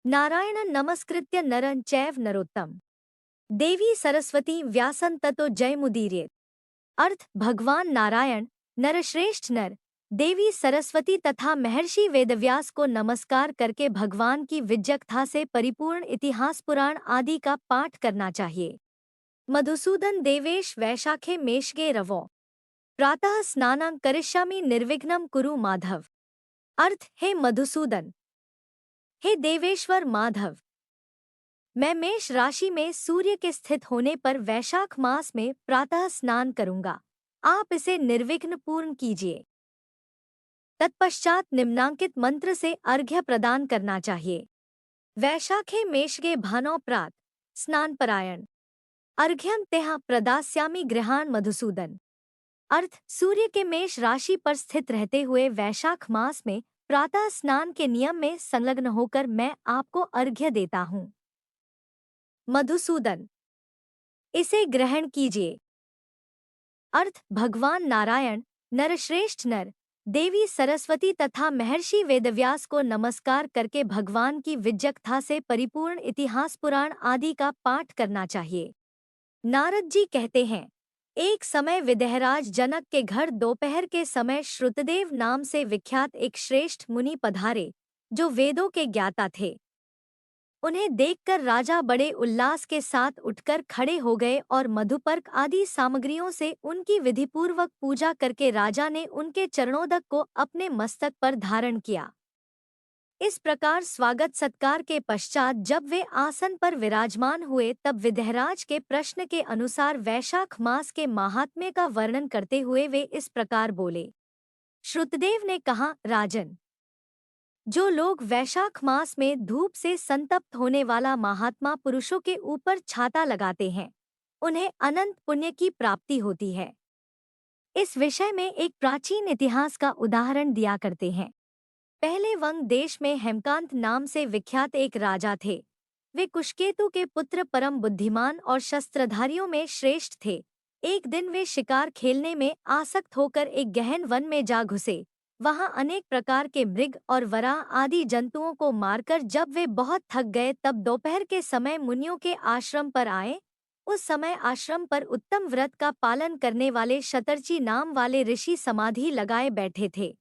नारायणं नमस्कृत्य नरं चैव नरोत्तम देवी सरस्वती व्यासं ततो जयमुदीरयेत्। अर्थ भगवान नारायण, नरश्रेष्ठ नर, देवी सरस्वती तथा महर्षि वेदव्यास को नमस्कार करके भगवान की विद्वत्ता से परिपूर्ण इतिहास पुराण आदि का पाठ करना चाहिए। मधुसूदन देवेश वैशाखे मेषगे रवो प्रातः स्नानं करिष्यामि निर्विघ्नं कुरु माधव। अर्थ हे मधुसूदन, हे देवेश्वर माधव, मैं मेष राशि में सूर्य के स्थित होने पर वैशाख मास में प्रातः स्नान करूंगा। आप इसे निर्विघ्न पूर्ण कीजिए। तत्पश्चात निम्नांकित मंत्र से अर्घ्य प्रदान करना चाहिए। वैशाखे मेषगे भानौ प्रात स्नान परायण अर्घ्यम तेह प्रदास्यामि गृहाण मधुसूदन। अर्थ सूर्य के मेष राशि पर स्थित रहते हुए वैशाख मास में प्रातः स्नान के नियम में संलग्न होकर मैं आपको अर्घ्य देता हूँ। मधुसूदन, इसे ग्रहण कीजिए। अर्थ भगवान नारायण, नरश्रेष्ठ नर, देवी सरस्वती तथा महर्षि वेदव्यास को नमस्कार करके भगवान की विद्वत्ता से परिपूर्ण इतिहास पुराण आदि का पाठ करना चाहिए। नारद जी कहते हैं, एक समय विदेहराज जनक के घर दोपहर के समय श्रुतदेव नाम से विख्यात एक श्रेष्ठ मुनि पधारे, जो वेदों के ज्ञाता थे। उन्हें देखकर राजा बड़े उल्लास के साथ उठकर खड़े हो गए और मधुपर्क आदि सामग्रियों से उनकी विधिपूर्वक पूजा करके राजा ने उनके चरणोदक को अपने मस्तक पर धारण किया। इस प्रकार स्वागत सत्कार के पश्चात जब वे आसन पर विराजमान हुए तब विदेहराज के प्रश्न के अनुसार वैशाख मास के माहात्म्य का वर्णन करते हुए वे इस प्रकार बोले। श्रुतदेव ने कहा, राजन, जो लोग वैशाख मास में धूप से संतप्त होने वाला महात्मा पुरुषों के ऊपर छाता लगाते हैं, उन्हें अनंत पुण्य की प्राप्ति होती है। इस विषय में एक प्राचीन इतिहास का उदाहरण दिया करते हैं। पहले वंग देश में हेमकांत नाम से विख्यात एक राजा थे। वे कुशकेतु के पुत्र परम बुद्धिमान और शस्त्रधारियों में श्रेष्ठ थे। एक दिन वे शिकार खेलने में आसक्त होकर एक गहन वन में जा घुसे। वहां अनेक प्रकार के मृग और वराह आदि जंतुओं को मारकर जब वे बहुत थक गए तब दोपहर के समय मुनियों के आश्रम पर आए। उस समय आश्रम पर उत्तम व्रत का पालन करने वाले शतर्ची नाम वाले ऋषि समाधि लगाए बैठे थे,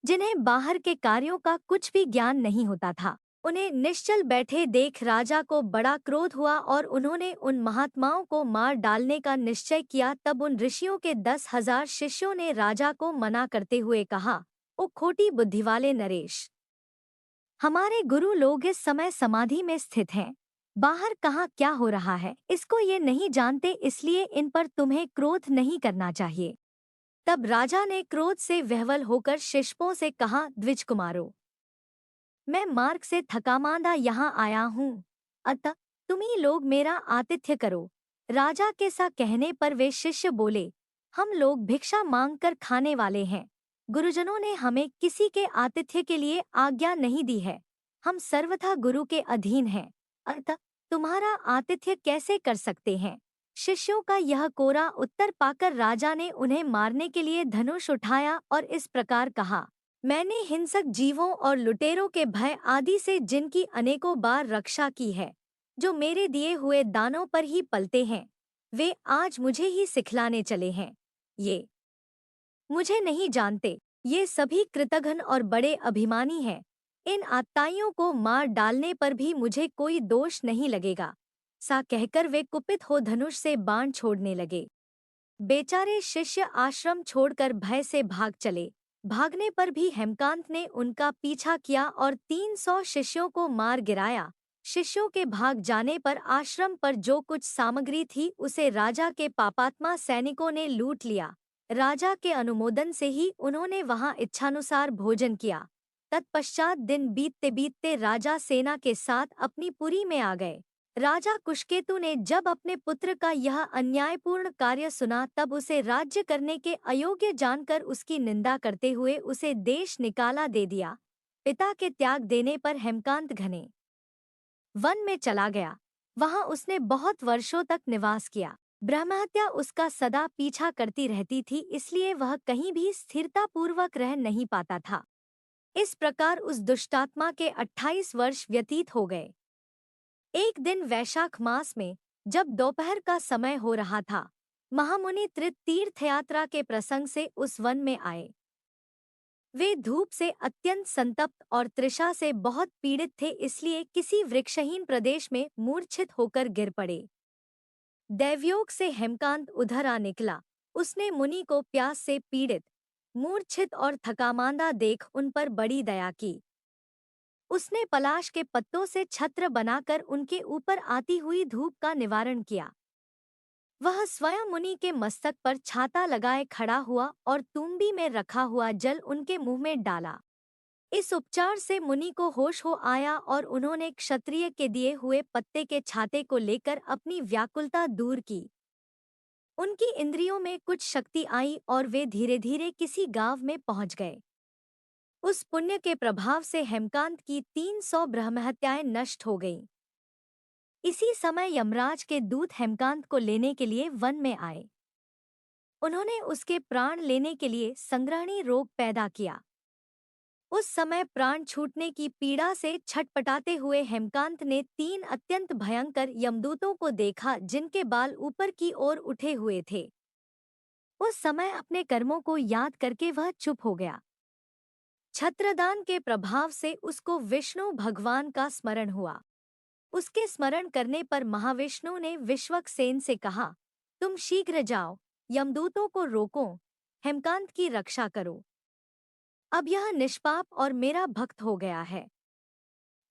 जिन्हें बाहर के कार्यों का कुछ भी ज्ञान नहीं होता था। उन्हें निश्चल बैठे देख राजा को बड़ा क्रोध हुआ और उन्होंने उन महात्माओं को मार डालने का निश्चय किया। तब उन ऋषियों के 10,000 शिष्यों ने राजा को मना करते हुए कहा, ओ खोटी बुद्धि वाले नरेश, हमारे गुरु लोग इस समय समाधि में स्थित हैं। बाहर कहाँ क्या हो रहा है इसको ये नहीं जानते, इसलिए इन पर तुम्हें क्रोध नहीं करना चाहिए। तब राजा ने क्रोध से विह्वल होकर शिष्यों से कहा, द्विज कुमारों, मैं मार्ग से थकामांदा यहाँ आया हूँ, अतः तुम ही लोग मेरा आतिथ्य करो। राजा के सा कहने पर वे शिष्य बोले, हम लोग भिक्षा मांगकर खाने वाले हैं। गुरुजनों ने हमें किसी के आतिथ्य के लिए आज्ञा नहीं दी है। हम सर्वथा गुरु के अधीन हैं, अतः तुम्हारा आतिथ्य कैसे कर सकते हैं। शिष्यों का यह कोरा उत्तर पाकर राजा ने उन्हें मारने के लिए धनुष उठाया और इस प्रकार कहा, मैंने हिंसक जीवों और लुटेरों के भय आदि से जिनकी अनेकों बार रक्षा की है, जो मेरे दिए हुए दानों पर ही पलते हैं, वे आज मुझे ही सिखलाने चले हैं। ये मुझे नहीं जानते, ये सभी कृतघ्न और बड़े अभिमानी हैं। इन आत्ताइयों को मार डालने पर भी मुझे कोई दोष नहीं लगेगा। सा कहकर वे कुपित हो धनुष से बाण छोड़ने लगे। बेचारे शिष्य आश्रम छोड़कर भय से भाग चले। भागने पर भी हेमकांत ने उनका पीछा किया और 300 शिष्यों को मार गिराया। शिष्यों के भाग जाने पर आश्रम पर जो कुछ सामग्री थी उसे राजा के पापात्मा सैनिकों ने लूट लिया। राजा के अनुमोदन से ही उन्होंने वहां इच्छानुसार भोजन किया। तत्पश्चात दिन बीतते बीतते राजा सेना के साथ अपनी पुरी में आ गए। राजा कुशकेतु ने जब अपने पुत्र का यह अन्यायपूर्ण कार्य सुना तब उसे राज्य करने के अयोग्य जानकर उसकी निंदा करते हुए उसे देश निकाला दे दिया। पिता के त्याग देने पर हेमकांत घने वन में चला गया। वहां उसने बहुत वर्षों तक निवास किया। ब्रह्महत्या उसका सदा पीछा करती रहती थी, इसलिए वह कहीं भी स्थिरतापूर्वक रह नहीं पाता था। इस प्रकार उस दुष्टात्मा के 28 वर्ष व्यतीत हो गए। एक दिन वैशाख मास में जब दोपहर का समय हो रहा था, महामुनि तीर्थ यात्रा के प्रसंग से उस वन में आए। वे धूप से अत्यंत संतप्त और तृषा से बहुत पीड़ित थे, इसलिए किसी वृक्षहीन प्रदेश में मूर्छित होकर गिर पड़े। दैवयोग से हेमकांत उधर आ निकला। उसने मुनि को प्यास से पीड़ित, मूर्छित और थकामांदा देख उन पर बड़ी दया की। उसने पलाश के पत्तों से छत्र बनाकर उनके ऊपर आती हुई धूप का निवारण किया। वह स्वयं मुनि के मस्तक पर छाता लगाए खड़ा हुआ और तुम्बी में रखा हुआ जल उनके मुंह में डाला। इस उपचार से मुनि को होश हो आया और उन्होंने क्षत्रिय के दिए हुए पत्ते के छाते को लेकर अपनी व्याकुलता दूर की। उनकी इंद्रियों में कुछ शक्ति आई और वे धीरे धीरे किसी गांव में पहुंच गए। उस पुण्य के प्रभाव से हेमकांत की 300 ब्रह्महत्याएं नष्ट हो गईं। इसी समय यमराज के दूत हेमकांत को लेने के लिए वन में आए। उन्होंने उसके प्राण लेने के लिए संग्रहणी रोग पैदा किया। उस समय प्राण छूटने की पीड़ा से छटपटाते हुए हेमकांत ने 3 अत्यंत भयंकर यमदूतों को देखा, जिनके बाल ऊपर की ओर उठे हुए थे। उस समय अपने कर्मों को याद करके वह चुप हो गया। छत्रदान के प्रभाव से उसको विष्णु भगवान का स्मरण हुआ। उसके स्मरण करने पर महाविष्णु ने विश्वक्सेन से कहा, तुम शीघ्र जाओ, यमदूतों को रोको, हेमकांत की रक्षा करो। अब यह निष्पाप और मेरा भक्त हो गया है।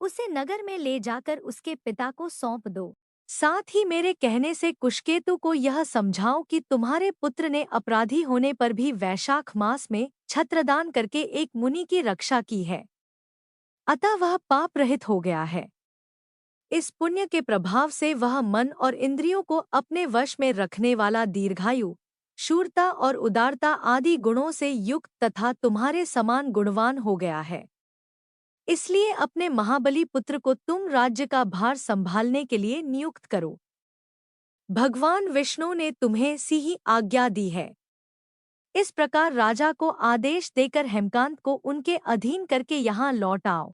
उसे नगर में ले जाकर उसके पिता को सौंप दो। साथ ही मेरे कहने से कुशकेतु को यह समझाओ कि तुम्हारे पुत्र ने अपराधी होने पर भी वैशाख मास में छत्रदान करके एक मुनि की रक्षा की है, अतः वह पाप रहित हो गया है। इस पुण्य के प्रभाव से वह मन और इंद्रियों को अपने वश में रखने वाला, दीर्घायु, शूरता और उदारता आदि गुणों से युक्त तथा तुम्हारे समान गुणवान हो गया है। इसलिए अपने महाबली पुत्र को तुम राज्य का भार संभालने के लिए नियुक्त करो। भगवान विष्णु ने तुम्हें सी ही आज्ञा दी है। इस प्रकार राजा को आदेश देकर हेमकांत को उनके अधीन करके यहाँ लौट आओ।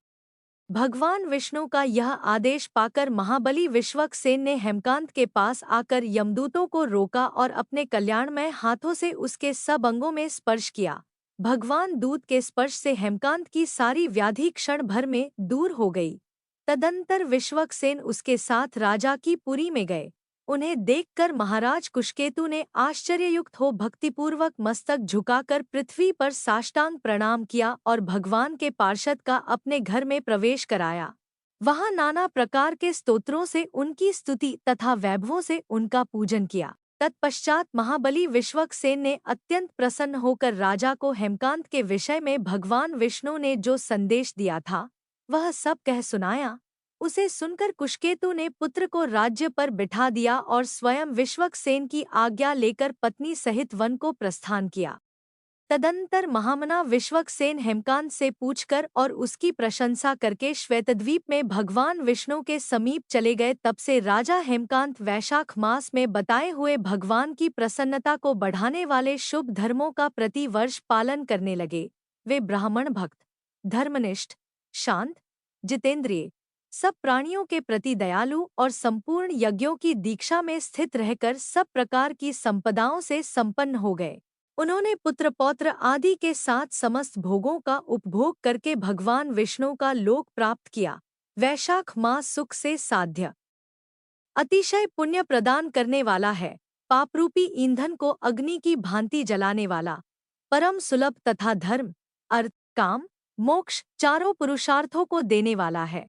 भगवान विष्णु का यह आदेश पाकर महाबली विश्वक्सेन ने हेमकांत के पास आकर यमदूतों को रोका और अपने कल्याणमय हाथों से उसके सब अंगों में स्पर्श किया। भगवान दूत के स्पर्श से हेमकांत की सारी व्याधि क्षण भर में दूर हो गई। तदंतर विश्वक्सेन उसके साथ राजा की पुरी में गए। उन्हें देखकर महाराज कुशकेतु ने आश्चर्ययुक्त हो भक्तिपूर्वक मस्तक झुकाकर पृथ्वी पर साष्टांग प्रणाम किया और भगवान के पार्षद का अपने घर में प्रवेश कराया। वहां नाना प्रकार के स्तोत्रों से उनकी स्तुति तथा वैभवों से उनका पूजन किया। तत्पश्चात महाबली विश्वक्सेन ने अत्यंत प्रसन्न होकर राजा को हेमकांत के विषय में भगवान विष्णु ने जो संदेश दिया था वह सब कह सुनाया। उसे सुनकर कुशकेतु ने पुत्र को राज्य पर बिठा दिया और स्वयं विश्वक्सेन की आज्ञा लेकर पत्नी सहित वन को प्रस्थान किया। तदंतर महामना विश्वक्सेन हेमकांत से पूछकर और उसकी प्रशंसा करके श्वेतद्वीप में भगवान विष्णु के समीप चले गए। तब से राजा हेमकांत वैशाख मास में बताए हुए भगवान की प्रसन्नता को बढ़ाने वाले शुभ धर्मों का प्रति वर्ष पालन करने लगे। वे ब्राह्मण भक्त, धर्मनिष्ठ, शांत, जितेंद्रिय, सब प्राणियों के प्रति दयालु और संपूर्ण यज्ञों की दीक्षा में स्थित रहकर सब प्रकार की संपदाओं से संपन्न हो गए। उन्होंने पुत्र पौत्र आदि के साथ समस्त भोगों का उपभोग करके भगवान विष्णु का लोक प्राप्त किया। वैशाख मास सुख से साध्य, अतिशय पुण्य प्रदान करने वाला है, पापरूपी ईंधन को अग्नि की भांति जलाने वाला, परम सुलभ तथा धर्म, अर्थ, काम, मोक्ष चारों पुरुषार्थों को देने वाला है।